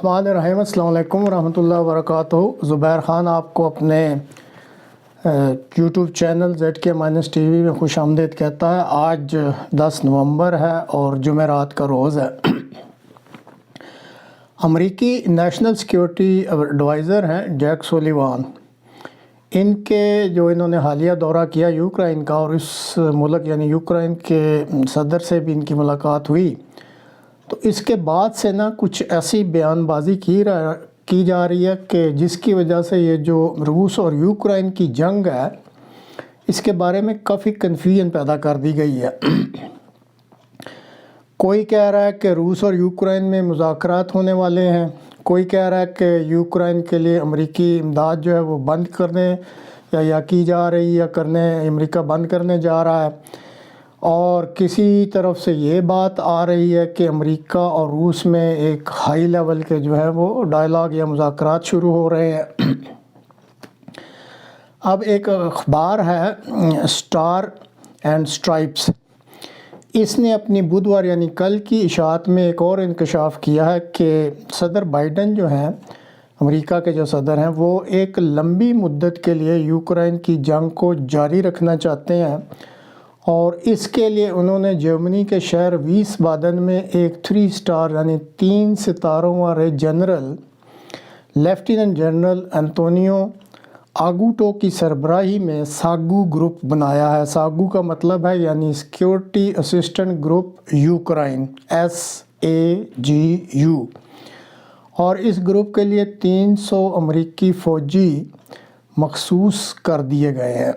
الرحمن الرحیم۔ السلام علیکم ورحمۃ اللہ وبرکاتہ۔ زبیر خان آپ کو اپنے یوٹیوب چینل ZK-TV میں خوش آمدید کہتا ہے۔ آج 10 نومبر ہے اور جمعرات کا روز ہے۔ امریکی نیشنل سیکیورٹی ایڈوائزر ہیں جیک سولیوان، انہوں نے حالیہ دورہ کیا یوکرائن کا، اور اس ملک یعنی یوکرائن کے صدر سے بھی ان کی ملاقات ہوئی۔ تو اس کے بعد سے کچھ ایسی بیان بازی کی جا رہی ہے کہ جس کی وجہ سے یہ جو روس اور یوکرائن کی جنگ ہے اس کے بارے میں کافی کنفیوژن پیدا کر دی گئی ہے۔ کوئی کہہ رہا ہے کہ روس اور یوکرائن میں مذاکرات ہونے والے ہیں، کوئی کہہ رہا ہے کہ یوکرائن کے لیے امریکی امداد جو ہے وہ بند کرنے یا کی جا رہی یا امریکہ بند کرنے جا رہا ہے، اور کسی طرف سے یہ بات آ رہی ہے کہ امریکہ اور روس میں ایک ہائی لیول کے جو ہے وہ ڈائلاگ یا مذاکرات شروع ہو رہے ہیں۔ اب ایک اخبار ہے اسٹار اینڈ اسٹرائپس، اس نے اپنی بدھوار یعنی کل کی اشاعت میں ایک اور انکشاف کیا ہے کہ صدر بائیڈن جو ہیں، امریکہ کے جو صدر ہیں، وہ ایک لمبی مدت کے لیے یوکرائن کی جنگ کو جاری رکھنا چاہتے ہیں، اور اس کے لیے انہوں نے جرمنی کے شہر ویس بادن میں ایک 3 اسٹار یعنی 3 ستاروں والے جنرل لیفٹیننٹ جنرل انطونیو آگوٹو کی سربراہی میں ساگو گروپ بنایا ہے۔ ساگو کا مطلب ہے یعنی security assistant group Ukraine, SAGU، اور اس گروپ کے لیے 300 امریکی فوجی مخصوص کر دیے گئے ہیں۔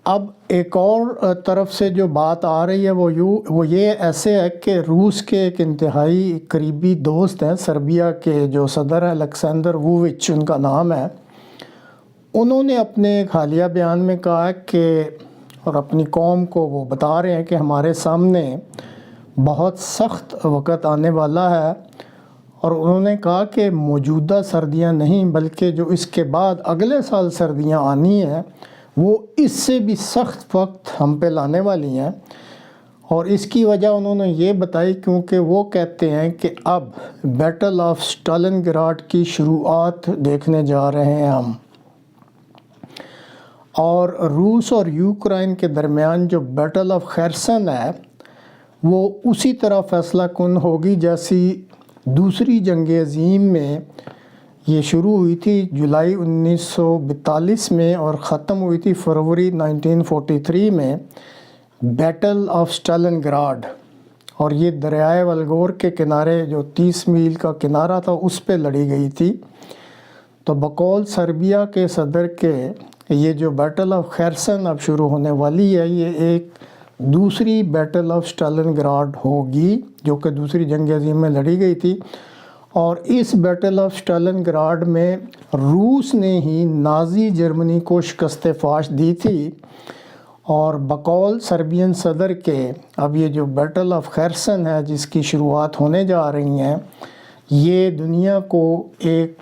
اب ایک اور طرف سے جو بات آ رہی ہے وہ یہ ایسے ہے کہ روس کے ایک انتہائی قریبی دوست ہیں، سربیا کے جو صدر ہیں الیکسینڈر ووچ ان کا نام ہے، انہوں نے اپنے ایک حالیہ بیان میں کہا کہ اور اپنی قوم کو وہ بتا رہے ہیں کہ ہمارے سامنے بہت سخت وقت آنے والا ہے، اور انہوں نے کہا کہ موجودہ سردیاں نہیں بلکہ جو اس کے بعد اگلے سال سردیاں آنی ہیں وہ اس سے بھی سخت وقت ہم پہ لانے والی ہیں، اور اس کی وجہ انہوں نے یہ بتائی کیونکہ وہ کہتے ہیں کہ اب بیٹل آف اسٹالن گراڈ کی شروعات دیکھنے جا رہے ہیں ہم، اور روس اور یوکرائن کے درمیان جو بیٹل آف خیرسن ہے وہ اسی طرح فیصلہ کن ہوگی جیسی دوسری جنگ عظیم میں یہ شروع ہوئی تھی جولائی 1942 میں اور ختم ہوئی تھی فروری 1943 میں بیٹل آف اسٹالن گراڈ، اور یہ دریائے ولگور کے کنارے جو 30 میل کا کنارہ تھا اس پہ لڑی گئی تھی۔ تو بقول سربیا کے صدر کے یہ جو بیٹل آف خیرسن اب شروع ہونے والی ہے یہ ایک دوسری بیٹل آف اسٹالن گراڈ ہوگی جو کہ دوسری جنگ عظیم میں لڑی گئی تھی، اور اس بیٹل آف اسٹالن گراڈ میں روس نے ہی نازی جرمنی کو شکست فاش دی تھی، اور بقول سربین صدر کے اب یہ جو بیٹل آف خیرسن ہے جس کی شروعات ہونے جا رہی ہیں یہ دنیا کو ایک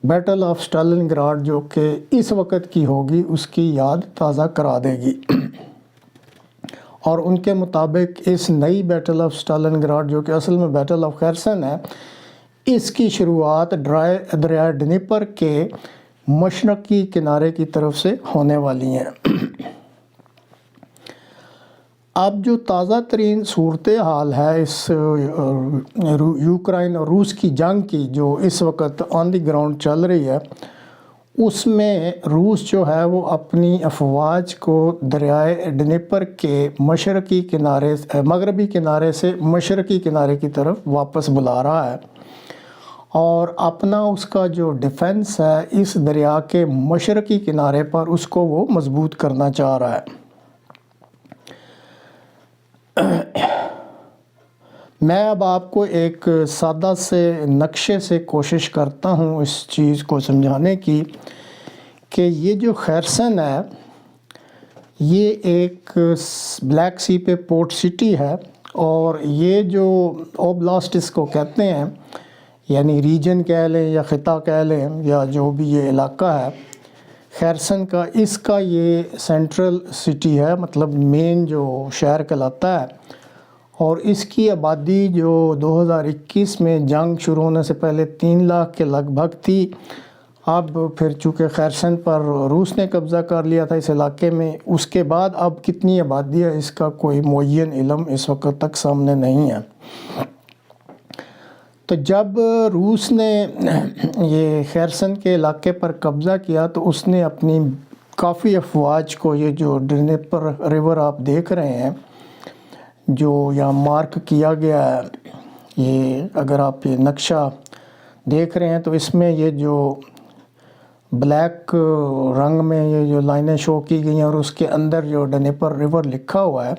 بیٹل آف اسٹالن گراڈ جو کہ اس وقت کی ہوگی اس کی یاد تازہ کرا دے گی، اور ان کے مطابق اس نئی بیٹل آف اسٹالن گراڈ جو کہ اصل میں بیٹل آف خیرسن ہے اس کی شروعات دریائے ڈنیپر کے مشرقی کنارے کی طرف سے ہونے والی ہیں۔ اب جو تازہ ترین صورتحال ہے اس یوکرائن اور روس کی جنگ کی جو اس وقت آن دی گراؤنڈ چل رہی ہے، اس میں روس جو ہے وہ اپنی افواج کو دریائے ڈنیپر کے مغربی کنارے سے مشرقی کنارے کی طرف واپس بلا رہا ہے، اور اپنا اس کا جو ڈیفنس ہے اس دریا کے مشرقی کنارے پر اس کو وہ مضبوط کرنا چاہ رہا ہے۔ میں اب آپ کو ایک سادہ سے نقشے سے کوشش کرتا ہوں اس چیز کو سمجھانے کی کہ یہ جو خیرسن ہے یہ ایک بلیک سی پہ پورٹ سٹی ہے، اور یہ جو اوبلاسٹ اس کو کہتے ہیں یعنی ریجن کہہ لیں یا خطہ کہہ لیں یا جو بھی یہ علاقہ ہے خیرسن کا، اس کا یہ سینٹرل سٹی ہے، مطلب مین جو شہر کہلاتا ہے، اور اس کی آبادی جو 2021 میں جنگ شروع ہونے سے پہلے 3 لاکھ کے لگ بھگ تھی، اب پھر چونکہ خیرسن پر روس نے قبضہ کر لیا تھا اس علاقے میں، اس کے بعد اب کتنی آبادی ہے اس کا کوئی معین علم اس وقت تک سامنے نہیں ہے۔ تو جب روس نے یہ خیرسن کے علاقے پر قبضہ کیا تو اس نے اپنی کافی افواج کو، یہ جو ڈنیپر ریور آپ دیکھ رہے ہیں جو یہاں مارک کیا گیا ہے، یہ اگر آپ یہ نقشہ دیکھ رہے ہیں تو اس میں یہ جو بلیک رنگ میں یہ جو لائنیں شو کی گئی ہیں اور اس کے اندر جو ڈنیپر ریور لکھا ہوا ہے،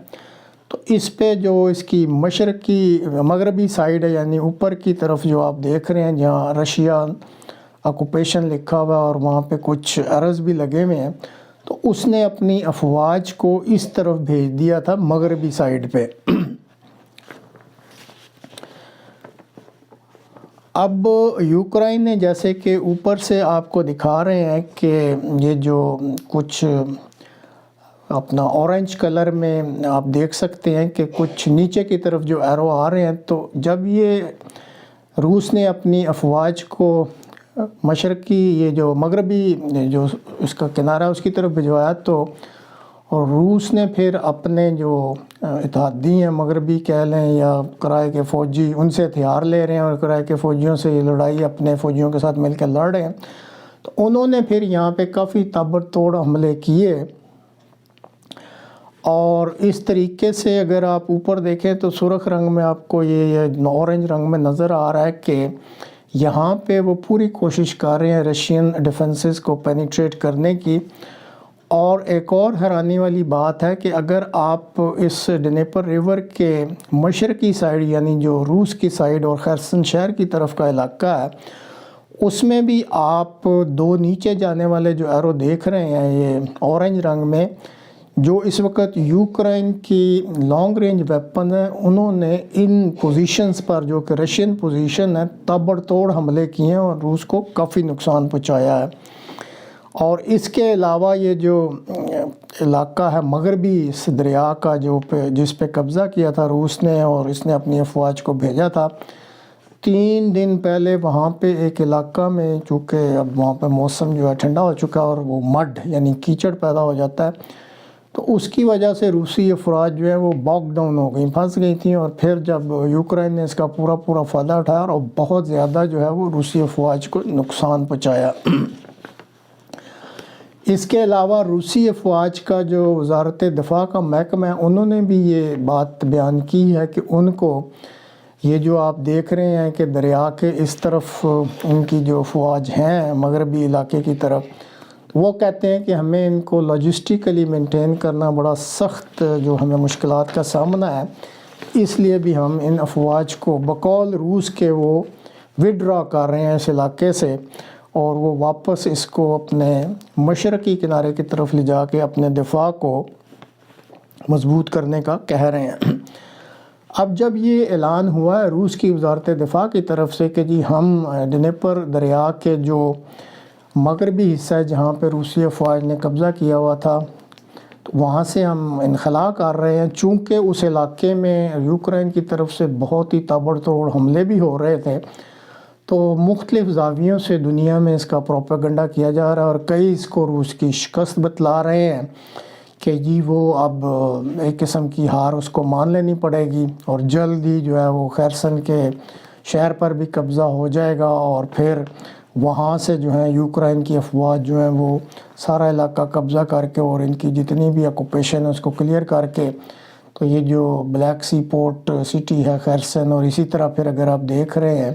تو اس پہ جو اس کی مشرقی مغربی سائیڈ ہے، یعنی اوپر کی طرف جو آپ دیکھ رہے ہیں جہاں رشیا آکوپیشن لکھا ہوا ہے اور وہاں پہ کچھ ایررز بھی لگے ہوئے ہیں، تو اس نے اپنی افواج کو اس طرف بھیج دیا تھا مغربی سائیڈ پہ۔ اب یوکرائن نے جیسے کہ اوپر سے آپ کو دکھا رہے ہیں کہ یہ جو کچھ اپنا اورنج کلر میں آپ دیکھ سکتے ہیں کہ کچھ نیچے کی طرف جو ایرو آ رہے ہیں، تو جب یہ روس نے اپنی افواج کو مشرقی یہ جو مغربی جو اس کا کنارہ اس کی طرف بھجوایا، تو اور روس نے پھر اپنے جو اتحادی ہیں مغربی کہہ لیں یا کرائے کے فوجی، ان سے ہتھیار لے رہے ہیں اور کرائے کے فوجیوں سے یہ لڑائی اپنے فوجیوں کے ساتھ مل کے لڑ رہے ہیں، تو انہوں نے پھر یہاں پہ کافی تابڑ توڑ حملے کیے۔ اور اس طریقے سے اگر آپ اوپر دیکھیں تو سرخ رنگ میں آپ کو یہ اورنج رنگ میں نظر آ رہا ہے کہ یہاں پہ وہ پوری کوشش کر رہے ہیں رشین ڈیفنسز کو پینیٹریٹ کرنے کی۔ اور ایک اور حیرانی والی بات ہے کہ اگر آپ اس ڈنیپر ریور کے مشرقی سائیڈ یعنی جو روس کی سائیڈ اور خیرسن شہر کی طرف کا علاقہ ہے، اس میں بھی آپ دو نیچے جانے والے جو ایرو دیکھ رہے ہیں یہ اورنج رنگ میں، جو اس وقت یوکرائن کی لانگ رینج ویپن ہیں، انہوں نے ان پوزیشنز پر جو کہ رشین پوزیشن ہے تابڑ توڑ حملے کیے ہیں اور روس کو کافی نقصان پہنچایا ہے۔ اور اس کے علاوہ یہ جو علاقہ ہے مغربی اس دریا کا جس پہ قبضہ کیا تھا روس نے اور اس نے اپنی افواج کو بھیجا تھا، 3 دن پہلے وہاں پہ ایک علاقہ میں، چونکہ اب وہاں پہ موسم جو ہے ٹھنڈا ہو چکا ہے اور وہ مڈ یعنی کیچڑ پیدا ہو جاتا ہے، تو اس کی وجہ سے روسی افواج جو ہے وہ باک ڈاؤن ہو گئیں، پھنس گئی تھیں، اور پھر جب یوکرائن نے اس کا پورا فائدہ اٹھایا اور بہت زیادہ جو ہے وہ روسی افواج کو نقصان پہنچایا۔ اس کے علاوہ روسی افواج کا جو وزارت دفاع کا محکمہ ہے، انہوں نے بھی یہ بات بیان کی ہے کہ ان کو یہ جو آپ دیکھ رہے ہیں کہ دریا کے اس طرف ان کی جو افواج ہیں مغربی علاقے کی طرف، وہ کہتے ہیں کہ ہمیں ان کو لاجسٹیکلی مینٹین کرنا بڑا سخت جو ہمیں مشکلات کا سامنا ہے، اس لیے بھی ہم ان افواج کو بقول روس کے وہ وڈرا کر رہے ہیں اس علاقے سے، اور وہ واپس اس کو اپنے مشرقی کنارے کی طرف لے جا کے اپنے دفاع کو مضبوط کرنے کا کہہ رہے ہیں۔ اب جب یہ اعلان ہوا ہے روس کی وزارت دفاع کی طرف سے کہ جی ہم ڈنیپر دریا کے جو مغربی حصہ ہے جہاں پہ روسی افواج نے قبضہ کیا ہوا تھا، تو وہاں سے ہم انخلا کر رہے ہیں، چونکہ اس علاقے میں یوکرائن کی طرف سے بہت ہی تابڑ توڑ حملے بھی ہو رہے تھے، تو مختلف زاویوں سے دنیا میں اس کا پروپیگنڈا کیا جا رہا ہے اور کئی اس کو روس کی شکست بتلا رہے ہیں کہ جی وہ اب ایک قسم کی ہار اس کو مان لینی پڑے گی اور جلد ہی جو ہے وہ خیرسن کے شہر پر بھی قبضہ ہو جائے گا، اور پھر وہاں سے جو ہے یوکرائن کی افواج جو ہیں وہ سارا علاقہ قبضہ کر کے اور ان کی جتنی بھی آکوپیشن ہے اس کو کلیئر کر کے، تو یہ جو بلیک سی پورٹ سٹی ہے خیرسن، اور اسی طرح پھر اگر آپ دیکھ رہے ہیں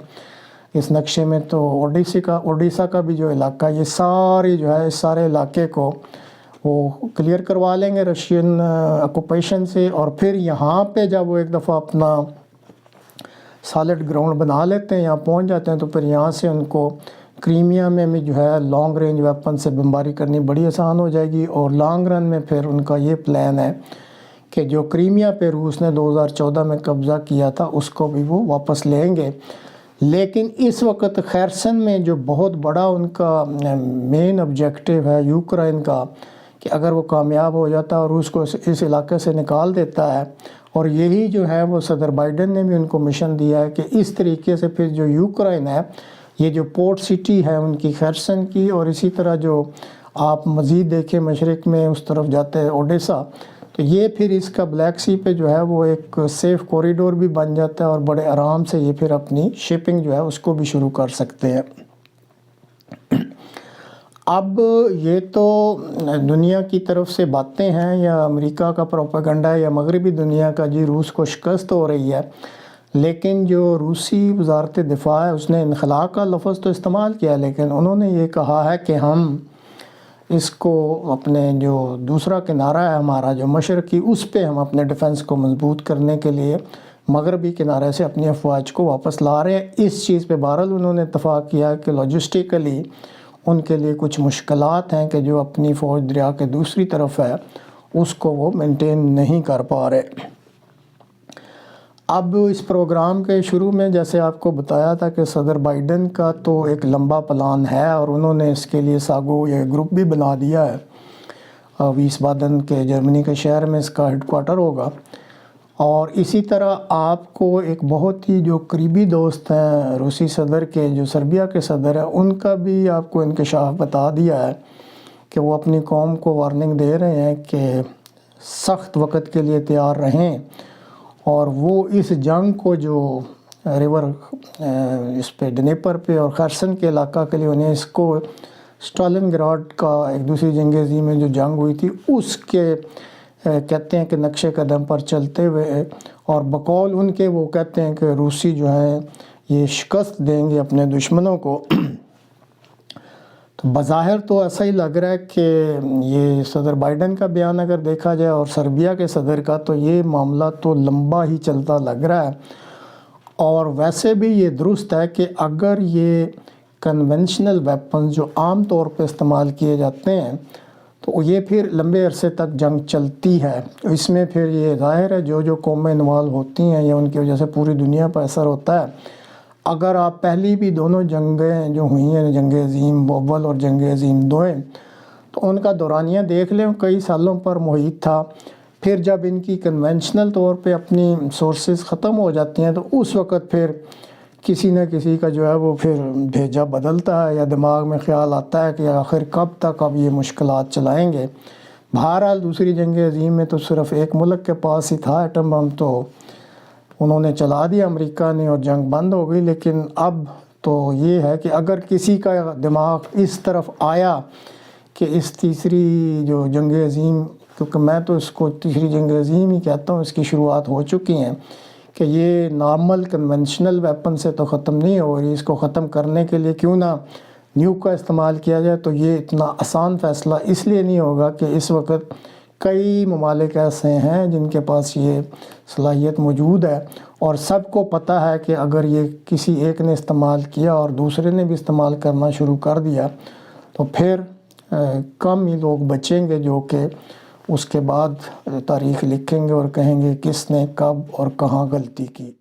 اس نقشے میں تو اوڈیسا کا بھی جو علاقہ، یہ ساری جو ہے اس سارے علاقے کو وہ کلیئر کروا لیں گے رشین آکوپیشن سے، اور پھر یہاں پہ جب وہ ایک دفعہ اپنا سالڈ گراؤنڈ بنا لیتے ہیں، یہاں پہنچ جاتے ہیں، تو پھر یہاں سے ان کو کریمیا میں بھی جو ہے لانگ رینج ویپن سے بمباری کرنی بڑی آسان ہو جائے گی، اور لانگ رن میں پھر ان کا یہ پلان ہے کہ جو کریمیا پہ روس نے 2014 میں قبضہ کیا تھا اس کو بھی وہ واپس لیں گے۔ لیکن اس وقت خیرسن میں جو بہت بڑا ان کا مین آبجیکٹیو ہے یوکرائن کا، کہ اگر وہ کامیاب ہو جاتا ہے اور روس کو اس علاقے سے نکال دیتا ہے اور یہی جو ہے وہ صدر بائیڈن نے بھی ان کو مشن دیا ہے کہ اس طریقے سے پھر جو یوکرائن ہے، یہ جو پورٹ سٹی ہے ان کی خیرسن کی، اور اسی طرح جو آپ مزید دیکھیں مشرق میں اس طرف جاتے ہیں اوڈیسا، تو یہ پھر اس کا بلیک سی پہ جو ہے وہ ایک سیف کوریڈور بھی بن جاتا ہے، اور بڑے آرام سے یہ پھر اپنی شپنگ جو ہے اس کو بھی شروع کر سکتے ہیں۔ اب یہ تو دنیا کی طرف سے باتیں ہیں، یا امریکہ کا پروپیگنڈا ہے، یا مغربی دنیا کا، جی روس کو شکست ہو رہی ہے، لیکن جو روسی وزارت دفاع ہے اس نے انخلاء کا لفظ تو استعمال کیا، لیکن انہوں نے یہ کہا ہے کہ ہم اس کو اپنے جو دوسرا کنارہ ہے ہمارا جو مشرقی، اس پہ ہم اپنے ڈیفنس کو مضبوط کرنے کے لیے مغربی کنارے سے اپنی افواج کو واپس لا رہے ہیں۔ اس چیز پہ بہرحال انہوں نے اتفاق کیا کہ لاجسٹیکلی ان کے لیے کچھ مشکلات ہیں کہ جو اپنی فوج دریا کے دوسری طرف ہے اس کو وہ مینٹین نہیں کر پا رہے۔ اب اس پروگرام کے شروع میں جیسے آپ کو بتایا تھا کہ صدر بائیڈن کا تو ایک لمبا پلان ہے، اور انہوں نے اس کے لیے ساگو یہ گروپ بھی بنا دیا ہے، ویس بادن کے جرمنی کے شہر میں اس کا ہیڈ کوارٹر ہوگا۔ اور اسی طرح آپ کو ایک بہت ہی جو قریبی دوست ہیں روسی صدر کے، جو سربیا کے صدر ہیں، ان کا بھی آپ کو انکشاف بتا دیا ہے کہ وہ اپنی قوم کو وارننگ دے رہے ہیں کہ سخت وقت کے لیے تیار رہیں، اور وہ اس جنگ کو جو ریور اس پہ ڈنیپر پہ اور خیرسن کے علاقہ کے لیے انہیں اس کو اسٹالن گراڈ کا ایک دوسری جنگ عظیم میں جو جنگ ہوئی تھی اس کے کہتے ہیں کہ نقش قدم پر چلتے ہوئے، اور بقول ان کے وہ کہتے ہیں کہ روسی جو ہیں یہ شکست دیں گے اپنے دشمنوں کو۔ تو بظاہر تو ایسا ہی لگ رہا ہے کہ یہ صدر بائیڈن کا بیان اگر دیکھا جائے اور سربیا کے صدر کا، تو یہ معاملہ تو لمبا ہی چلتا لگ رہا ہے۔ اور ویسے بھی یہ درست ہے کہ اگر یہ کنونشنل ویپنز جو عام طور پہ استعمال کیے جاتے ہیں تو یہ پھر لمبے عرصے تک جنگ چلتی ہے، اس میں پھر یہ ظاہر ہے جو قومیں انوالو ہوتی ہیں یا ان کی وجہ سے پوری دنیا پر اثر ہوتا ہے۔ اگر آپ پہلی بھی دونوں جنگیں جو ہوئی ہیں، جنگ عظیم اول اور جنگ عظیم دوئم، تو ان کا دورانیہ دیکھ لیں کئی سالوں پر محیط تھا۔ پھر جب ان کی کنونشنل طور پہ اپنی سورسز ختم ہو جاتی ہیں تو اس وقت پھر کسی نہ کسی کا جو ہے وہ پھر بھیجا بدلتا ہے، یا دماغ میں خیال آتا ہے کہ آخر کب تک اب یہ مشکلات چلائیں گے۔ بہرحال دوسری جنگ عظیم میں تو صرف ایک ملک کے پاس ہی تھا ایٹم بم، تو انہوں نے چلا دیا امریکہ نے، اور جنگ بند ہو گئی۔ لیکن اب تو یہ ہے کہ اگر کسی کا دماغ اس طرف آیا کہ اس تیسری جو جنگ عظیم، کیونکہ میں تو اس کو تیسری جنگ عظیم ہی کہتا ہوں، اس کی شروعات ہو چکی ہیں، کہ یہ نارمل کنونشنل ویپن سے تو ختم نہیں ہو رہی، اس کو ختم کرنے کے لیے کیوں نہ نیوک کا استعمال کیا جائے، تو یہ اتنا آسان فیصلہ اس لیے نہیں ہوگا کہ اس وقت کئی ممالک ایسے ہیں جن کے پاس یہ صلاحیت موجود ہے، اور سب کو پتہ ہے کہ اگر یہ کسی ایک نے استعمال کیا اور دوسرے نے بھی استعمال کرنا شروع کر دیا تو پھر کم ہی لوگ بچیں گے جو کہ اس کے بعد تاریخ لکھیں گے اور کہیں گے کس نے کب اور کہاں غلطی کی۔